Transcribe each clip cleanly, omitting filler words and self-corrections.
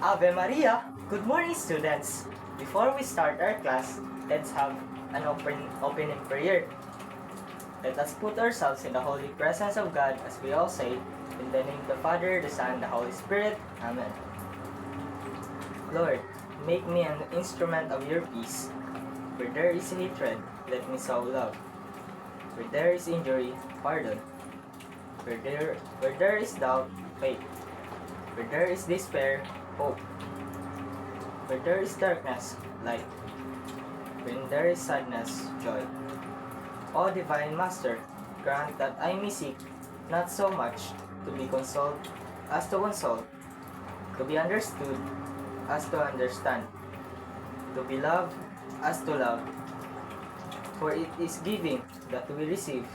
Ave Maria! Good morning, students! Before we start our class, let's have an opening prayer. Let us put ourselves in the holy presence of God as we all say, in the name of the Father, the Son, and the Holy Spirit. Amen. Lord, make me an instrument of your peace. Where there is hatred, let me sow love. Where there is injury, pardon. Where there is doubt, faith. Where there is despair, hope. Where there is darkness, light. When there is sadness, joy. O Divine Master, grant that I may seek not so much to be consoled as to console, to be understood as to understand, to be loved as to love. For it is giving that we receive,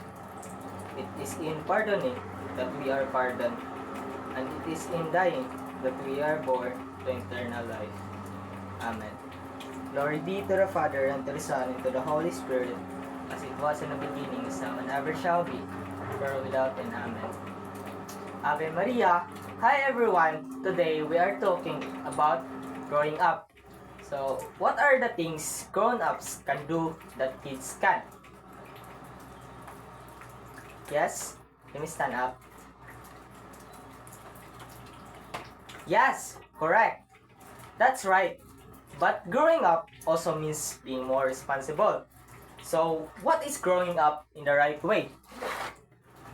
it is in pardoning that we are pardoned, and it is in dying that we are born to eternal life. Amen. Glory be to the Father, and to the Son, and to the Holy Spirit, as it was in the beginning, is now, and ever shall be, world without end. Amen. Ave Maria! Hi everyone! Today we are talking about growing up. So, what are the things grown-ups can do that kids can't? Yes? Let me stand up. Yes! Correct! That's right. But growing up also means being more responsible. So, what is growing up in the right way?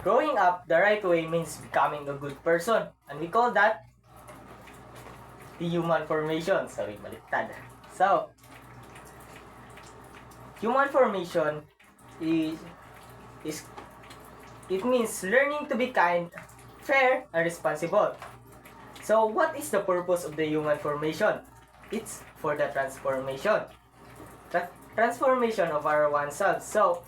Growing up the right way means becoming a good person. And we call that the human formation. Sorry, baliktad. So, human formation is it means learning to be kind, fair, and responsible. So, what is the purpose of the human formation? It's for the transformation. Transformation of our oneself. So,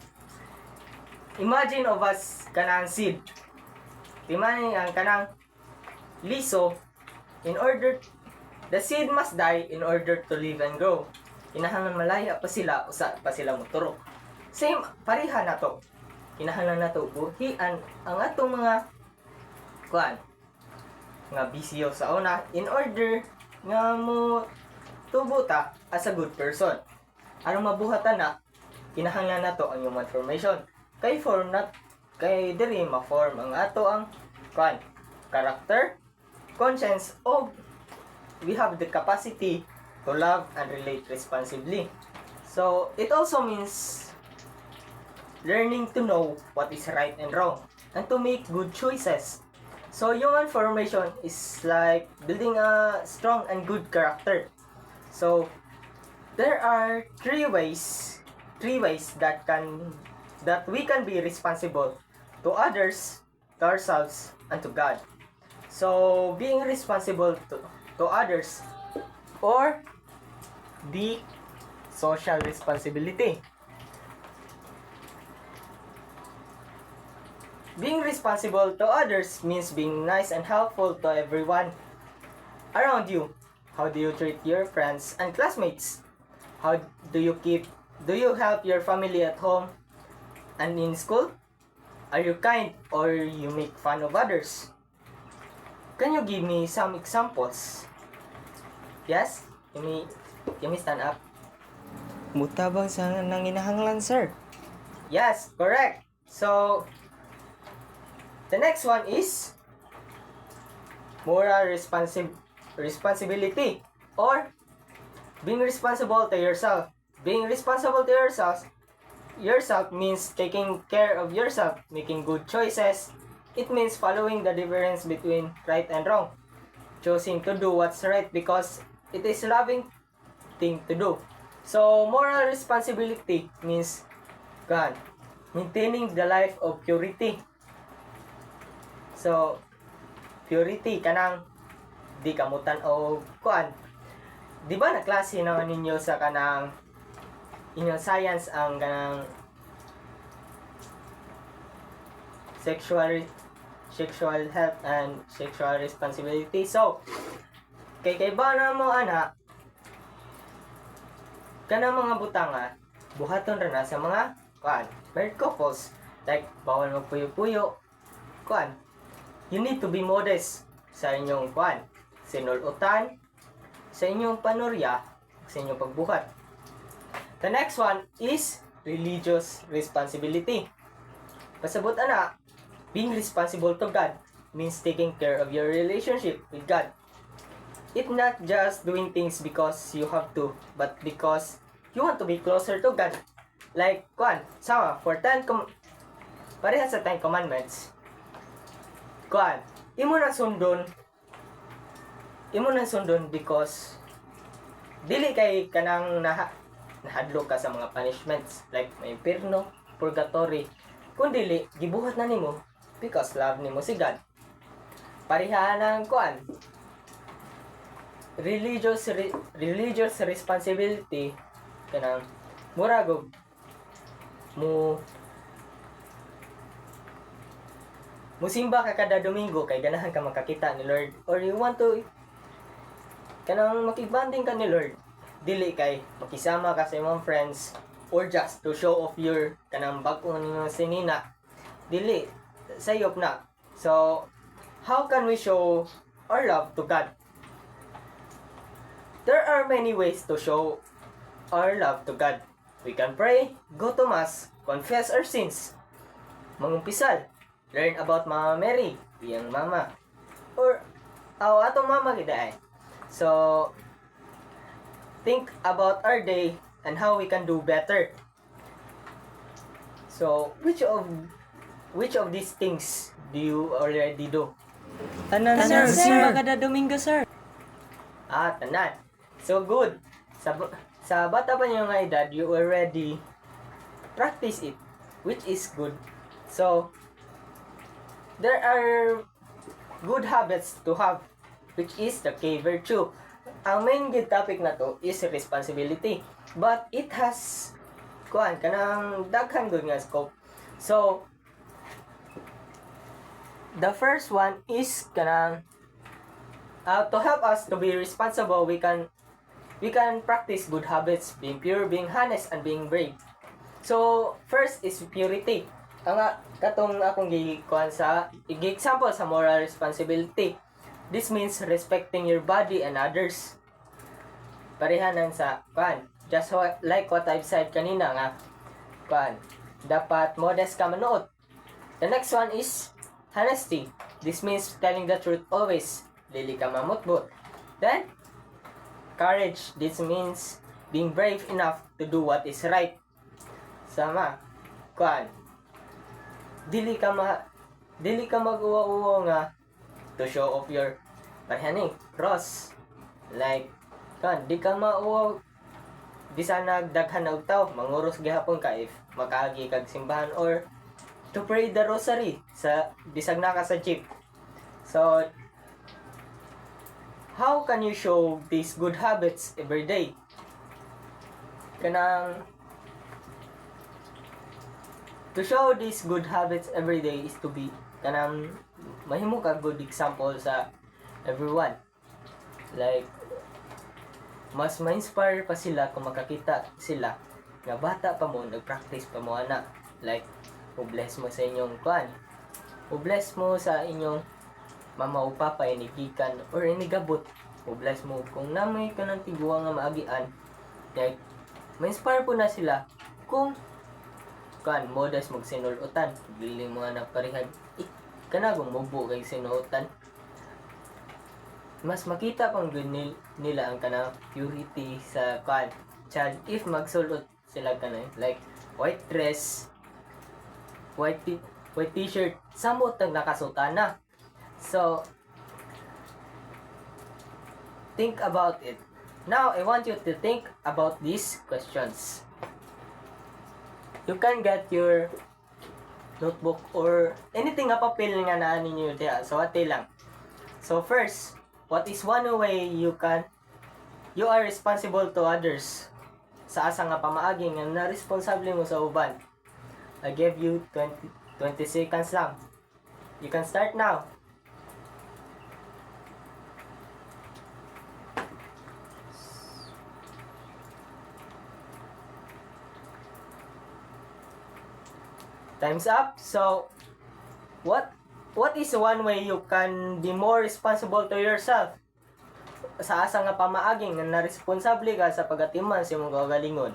imagine of us kanang seed. Imagine ang kanang liso. The seed must die in order to live and grow. Kinahanglan malaya pa sila, usa pa sila moturok. Same, pariha na to. Kinahanglan na to buhian ang atong mga bisyo sa una in order nga mo tubo ta as a good person. Aron mabuhatan na, kinahanglan na to ang human formation. Kay diri ma-form ang ato ang character, conscience, o we have the capacity to love and relate responsibly. So, it also means learning to know what is right and wrong and to make good choices. So, human formation is like building a strong and good character. So, there are three ways that we can be responsible to others, to ourselves, and to God. So, being responsible to others or the social responsibility. Being responsible to others means being nice and helpful to everyone around you. How do you treat your friends and classmates? How do you help your family at home and in school? Are you kind or you make fun of others? Can you give me some examples? Yes? Can me stand up? Mutabang sa nanginahanglan, sir. Yes, correct. So, the next one is moral responsibility or being responsible to yourself. Being responsible to yourself means taking care of yourself, making good choices. It means following the difference between right and wrong. Choosing to do what's right because it is a loving thing to do. So, moral responsibility means maintaining the life of purity. So, purity kanang di kamutan o Di ba na klase naman ninyo sa kanang inyong science ang kanang sexual health and sexual responsibility. So, kay ba na mo kanang mga butanga buhaton ra na sa mga married couples like bawal magpuyo-puyo you need to be modest sa inyong sinulutan sa inyong panurya, sa inyong pagbuhat. The next one is religious responsibility. Pasabot ana, being responsible to God means taking care of your relationship with God. It's not just doing things because you have to, but because you want to be closer to God. Like, for pareha sa 10 commandments. Imo na sundon because dili kay kanang nahadlok ka sa mga punishments like may impierno, purgatory. Kung dili, gibuhat na nimo because love nimo si God. Pareha ng religious responsibility kanang murag musimba ka kada Domingo kay ganahan ka makakita ni Lord, or you want to kanang makibanding ka ni Lord, dili kay makisama ka sa imong friends or just to show off your kanang bag-o ninyo sinina, dili sayop na. So how can we show our love to God? There are many ways to show our love to God. We can pray, go to mass, confess our sins, mangumpisal, learn about Mama Mary, iyang mama, or atong mama kita. So think about our day and how we can do better. So which of these things do you already do? Tanan, Tanan, sir. sir. Simba kada Domingo, sir. Tanan. So good. Sa bata pa niyo nga edad, you already practice it, which is good. So there are good habits to have, which is the K virtue. Ang main good topic na to is responsibility, but it has kanang daghan good nga scope. So the first one is kanang to help us to be responsible, we can practice good habits, being pure, being honest, and being brave. So first is purity. Ang katong akong example sa moral responsibility. This means respecting your body and others. Parehanan sa just like what I've said kanina nga dapat modest ka manood. The next one is honesty. This means telling the truth always. Dili ka mamutbot. Then courage. This means being brave enough to do what is right. Sama dili ka mag-uwa-uwa nga to show off your cross. Like di ka mauwa bisan nagdaghan na og tawo, manguros gihapon ka if makaagi kag simbahan, or to pray the rosary sa bisag naka sa jeep. So how can you show these good habits every day? To show these good habits every day is to be mahimo ka good example sa everyone. Like mas ma-inspire pa sila kung makakita sila nga bata pa mo, nag-practice pa mo ana. Like bless mo sa inyong bless mo sa inyong mama o papa inigikan or inigabot. Bless mo kung namay ka ng tiguwa nga maagian. Like ma-inspire po na sila kung modest magsinulotan, dili mo na parihag kanagong mubo kay sinuotan. Mas makita pang good nila ang purity sa child if magsulot sila like white dress, white t-shirt, samot ang nakasutana. So think about it. Now I want you to think about these questions. You can get your notebook or anything nga papel nga naa ninyo diha. So ate lang. So first, what is one way you are responsible to others? Sa asa nga pamaagi nga na responsable mo sa uban. I give you 20 seconds lang. You can start now. Time's up. So, what is one way you can be more responsible to yourself? sa asa nga pamaaging nga naresponsable ka sa pagatiman sa imong kaugalingon.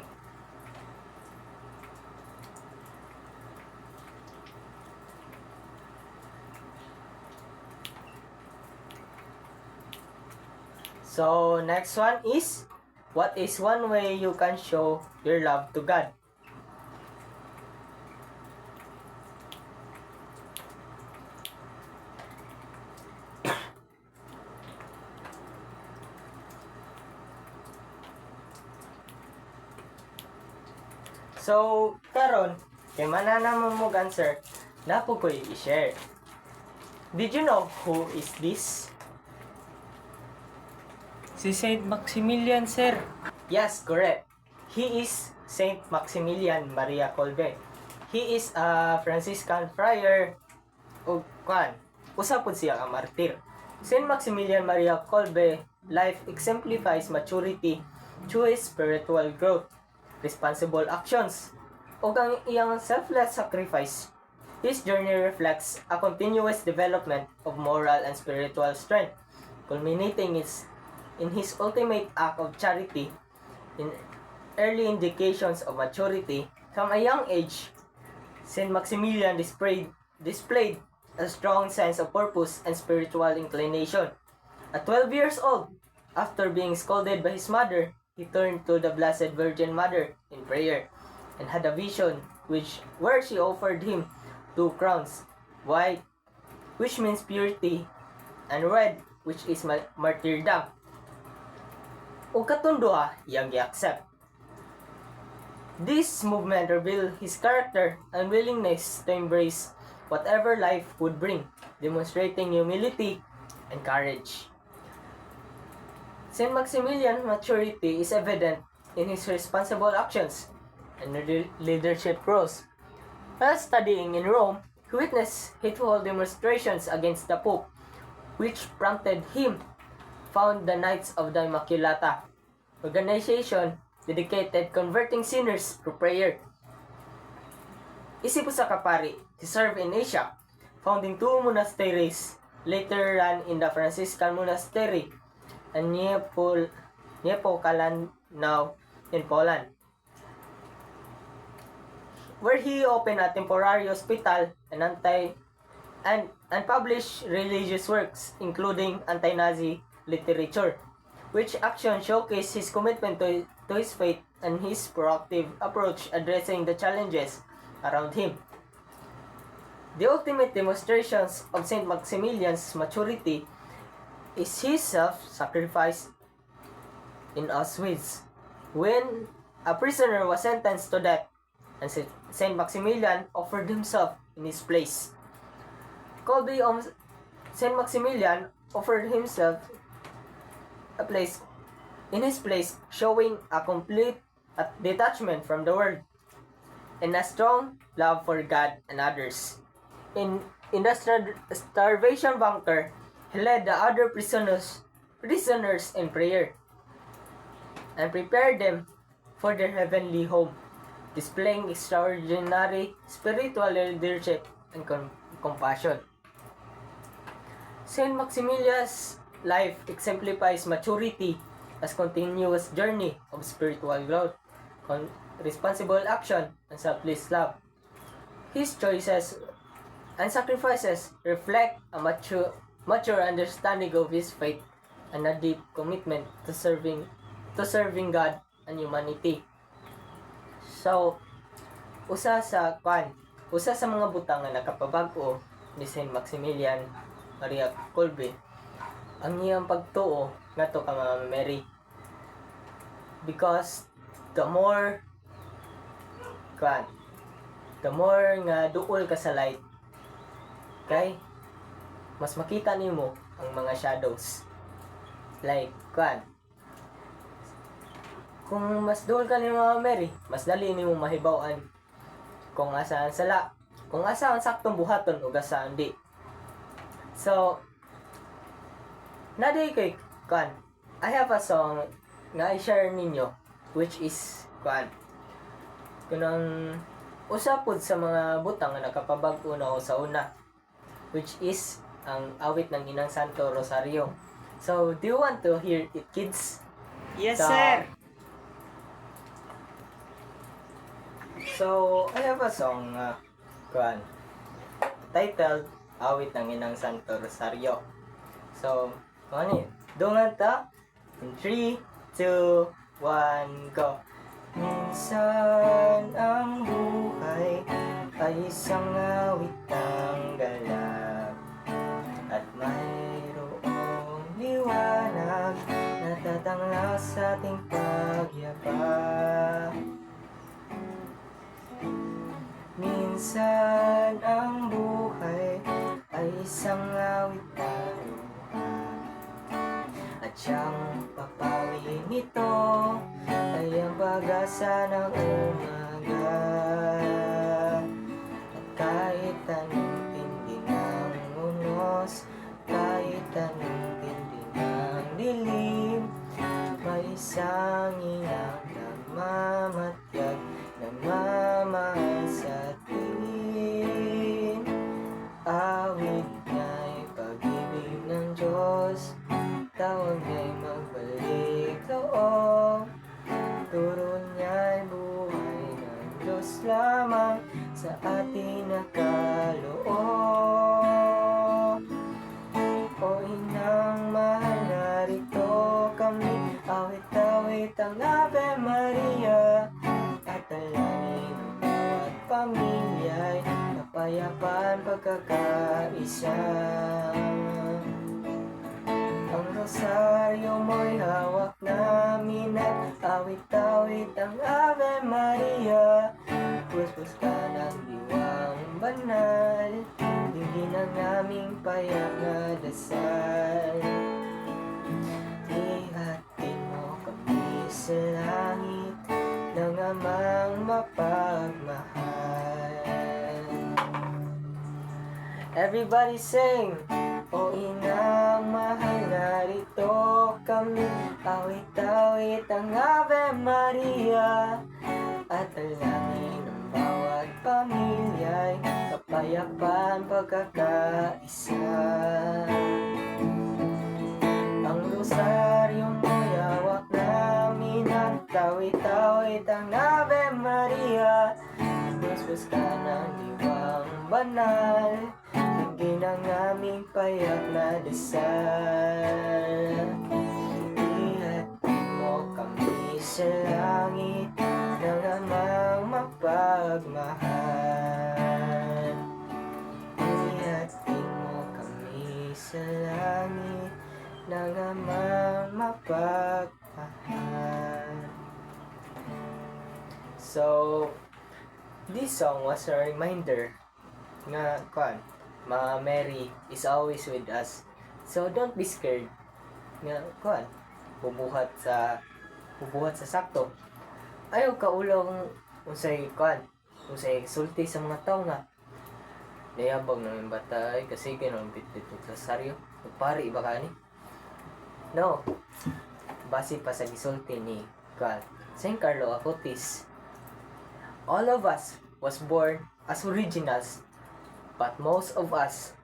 So, next one is, what is one way you can show your love to God? So, karon, kay mananamon mo answer, napo ko i-share. Did you know who is this? Si Saint Maximilian, sir. Yes, correct. He is Saint Maximilian Maria Kolbe. He is a Franciscan friar o usa pud siya ka martir. Saint Maximilian Maria Kolbe life exemplifies maturity through his spiritual growth, responsible actions, ug ang iyang selfless sacrifice. His journey reflects a continuous development of moral and spiritual strength, culminating in his ultimate act of charity. In early indications of maturity, from a young age, Saint Maximilian displayed a strong sense of purpose and spiritual inclination. At 12 years old, after being scolded by his mother, he turned to the Blessed Virgin Mother in prayer and had a vision where she offered him 2 crowns, white, which means purity, and red, which is martyrdom. O katunduha, iyang gi-accept. This movement revealed his character and willingness to embrace whatever life would bring, demonstrating humility and courage. Saint Maximilian's maturity is evident in his responsible actions and leadership roles. While studying in Rome, he witnessed hateful demonstrations against the Pope, which prompted him found the Knights of the Immaculata, organization dedicated converting sinners through prayer. Isip sa kapari, he served in Asia, founding 2 monasteries, later ran in the Franciscan Monastery and Niepokalanów in Poland, where he opened a temporary hospital and published religious works, including anti-Nazi literature, which action showcased his commitment to his faith and his proactive approach addressing the challenges around him. The ultimate demonstrations of Saint Maximilian's maturity is his self-sacrifice in Auschwitz, when a prisoner was sentenced to death, and Saint Maximilian offered himself in his place. Saint Maximilian offered himself in his place, showing a complete detachment from the world and a strong love for God and others. In the starvation bunker, he led the other prisoners in prayer and prepared them for their heavenly home, displaying extraordinary spiritual leadership and compassion. Saint Maximilian's life exemplifies maturity as continuous journey of spiritual growth, responsible action, and selfless love. His choices and sacrifices reflect a mature understanding of his faith and a deep commitment to serving God and humanity. So, usa sa mga butang nga nakapabag-o ni Saint Maximilian Maria Kolbe ang iyang pagtuo ngadto ka Mama Mary, because the more nga duol ka sa light, kay mas makita nimo ang mga shadows. Like kung mas duol ka ni Mama Mary, mas dali nimo mahibaw-an kung asa ang saktong buhaton ug asa hindi. So, naday kay I have a song nga i-share ninyo, which is kanang usapod sa mga butang nga nakapabag-o na o sa una, which is ang awit ng Inang Santo Rosario. So, do you want to hear it, kids? Yes, So- sir. So, I have a song titled Awit ng Inang Santo Rosario. So, ano yun? Dungan ta? In 3, 2, 1, go! Minsan ang buhay ay isang awit ng galak, at mayroong liwanag na tatanglaw sa ating pagyabak. Minsan ang buhay ay isang awit na luha, at siyang papawin nito ay ang pag-asa ng umaga. At kahit anong tindi ng unos, kahit anong tindi ng dilim, may isang inang nagmamatyag, nagmamahal sa atin. Awit niya'y pag-ibig ng Diyos, tawag niya'y magbalik loob. Turo niya'y buhay ng Diyos lamang sa ating nakaloob. O inang mahal, narito kami, awit-awit ang Ave Maria, at dalangin ng bawat pamilya'y kapayapaan pagkakaisa. Ang rosaryo mo'y hawak namin at awit-awit ang Ave Maria. Puspos ka ng diwang banal, hingin ang aming payak na dasal. Ihatid mo kami sa langit ng amang mapagmahal. Everybody sing! O inang mahal, narito kami, awit-awit ang Ave Maria, at dalangin ng bawat pamilya'y kapayapaan pagkakaisa. Ang rosaryo mo'y hawak namin at awit-awit ang Ave Maria. Puspos ka ng diwang banal, hingin ang aming payak na dasal. Ihatid mo kami sa langit ng amang mapagmahal. Ihatid mo kami sa langit ng amang mapagmahal. So, this song was a reminder nga Ma Mary is always with us. So don't be scared. Nga bubuhat sa sakto. Ayaw ka ulong unsay unsay sulti sa mga tao nga. Nayabag na yung batay kasi gano'n bit-bit sa saryo. Pari ba ka ni? No. Base pa sa gisulti ni Saint Carlo Acutis. All of us was born as originals, but most of us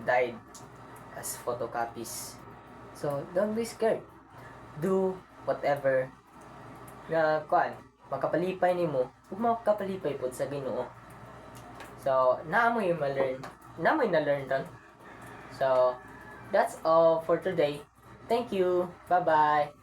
died as photocopies. So, don't be scared. Do whatever na makapalipay nimo, ug makapalipay pud sa Ginoo. So, naamoy na-learn don. So, that's all for today. Thank you. Bye-bye.